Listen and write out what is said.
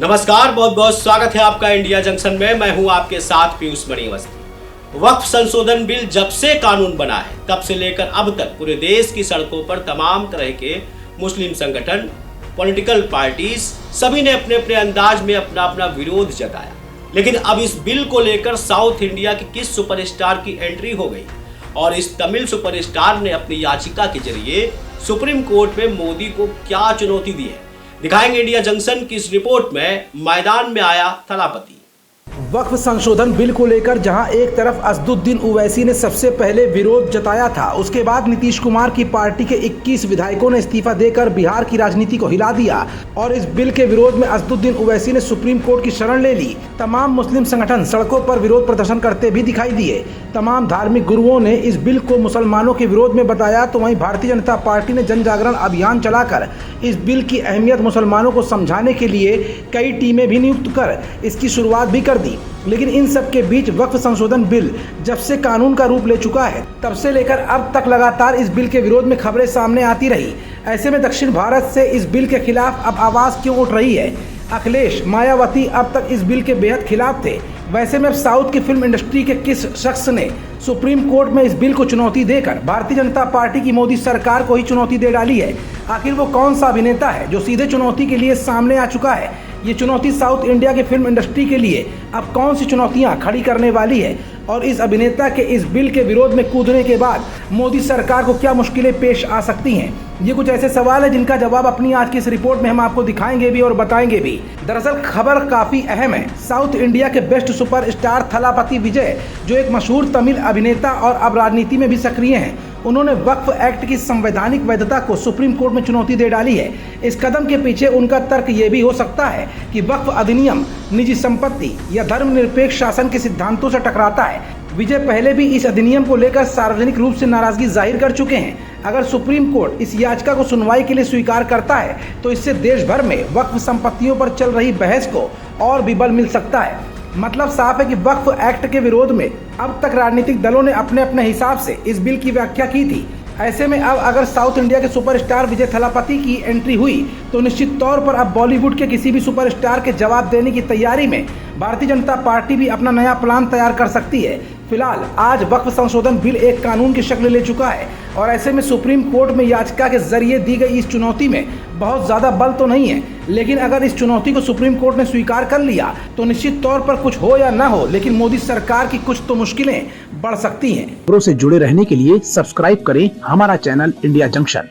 नमस्कार, बहुत बहुत स्वागत है आपका इंडिया जंक्शन में। मैं हूं आपके साथ पीयूष मणिवस्त्र। वक्फ संशोधन बिल जब से कानून बना है तब से लेकर अब तक पूरे देश की सड़कों पर तमाम तरह के मुस्लिम संगठन, पॉलिटिकल पार्टीज सभी ने अपने अपने अंदाज में अपना अपना विरोध जताया। लेकिन अब इस बिल को लेकर साउथ इंडिया के किस सुपरस्टार की एंट्री हो गई और इस तमिल सुपरस्टार ने अपनी याचिका के जरिए सुप्रीम कोर्ट में मोदी को क्या चुनौती दी है, दिखाएंगे इंडिया जंक्शन की इस रिपोर्ट में। मैदान में आया थलापति। वक्फ संशोधन बिल को लेकर जहां एक तरफ असदुद्दीन ओवैसी ने सबसे पहले विरोध जताया था, उसके बाद नीतीश कुमार की पार्टी के 21 विधायकों ने इस्तीफा देकर बिहार की राजनीति को हिला दिया और इस बिल के विरोध में असदुद्दीन ओवैसी ने सुप्रीम कोर्ट की शरण ले ली। तमाम मुस्लिम संगठन सड़कों पर विरोध प्रदर्शन करते भी दिखाई दिए। तमाम धार्मिक गुरुओं ने इस बिल को मुसलमानों के विरोध में बताया, तो वहीं भारतीय जनता पार्टी ने जन जागरण अभियान चलाकर इस बिल की अहमियत मुसलमानों को समझाने के लिए कई टीमें भी नियुक्त कर इसकी शुरुआत भी कर दी। लेकिन इन सब के बीच वक्फ संशोधन बिल जब से कानून का रूप ले चुका है तब से लेकर अब तक लगातार इस बिल के विरोध में खबरें सामने आती रही। ऐसे में दक्षिण भारत से इस बिल के खिलाफ अब आवाज़ क्यों उठ रही है? अखिलेश, मायावती अब तक इस बिल के बेहद खिलाफ थे। वैसे में अब साउथ की फिल्म इंडस्ट्री के किस शख्स ने सुप्रीम कोर्ट में इस बिल को चुनौती देकर भारतीय जनता पार्टी की मोदी सरकार को ही चुनौती दे डाली है? आखिर वो कौन सा अभिनेता है जो सीधे चुनौती के लिए सामने आ चुका है? ये चुनौती साउथ इंडिया के फिल्म इंडस्ट्री के लिए अब कौन सी चुनौतियां खड़ी करने वाली है और इस अभिनेता के इस बिल के विरोध में कूदने के बाद मोदी सरकार को क्या मुश्किलें पेश आ सकती हैं? ये कुछ ऐसे सवाल है जिनका जवाब अपनी आज की इस रिपोर्ट में हम आपको दिखाएंगे भी और बताएंगे भी। दरअसल खबर काफी अहम है। साउथ इंडिया के बेस्ट सुपरस्टार थलापति विजय, जो एक मशहूर तमिल अभिनेता और अब राजनीति में भी सक्रिय हैं, उन्होंने वक्फ एक्ट की संवैधानिक वैधता को सुप्रीम कोर्ट में चुनौती दे डाली है। इस कदम के पीछे उनका तर्क ये भी हो सकता है कि वक्फ अधिनियम निजी संपत्ति या धर्मनिरपेक्ष शासन के सिद्धांतों से टकराता है। विजय पहले भी इस अधिनियम को लेकर सार्वजनिक रूप से नाराजगी जाहिर कर चुके हैं। अगर सुप्रीम कोर्ट इस याचिका को सुनवाई के लिए स्वीकार करता है तो इससे देश भर में वक्फ संपत्तियों पर चल रही बहस को और भी बल मिल सकता है। मतलब साफ है कि वक्फ एक्ट के विरोध में अब तक राजनीतिक दलों ने अपने अपने हिसाब से इस बिल की व्याख्या की थी। ऐसे में अब अगर साउथ इंडिया के सुपरस्टार विजय थलापति की एंट्री हुई तो निश्चित तौर पर अब बॉलीवुड के किसी भी सुपरस्टार के जवाब देने की तैयारी में भारतीय जनता पार्टी भी अपना नया प्लान तैयार कर सकती है। फिलहाल आज वक्फ संशोधन बिल एक कानून की शक्ल ले चुका है और ऐसे में सुप्रीम कोर्ट में याचिका के जरिए दी गई इस चुनौती में बहुत ज्यादा बल तो नहीं है। लेकिन अगर इस चुनौती को सुप्रीम कोर्ट ने स्वीकार कर लिया तो निश्चित तौर पर कुछ हो या ना हो, लेकिन मोदी सरकार की कुछ तो मुश्किलें बढ़ सकती हैं। खबरों से जुड़े रहने के लिए सब्सक्राइब करें हमारा चैनल इंडिया जंक्शन।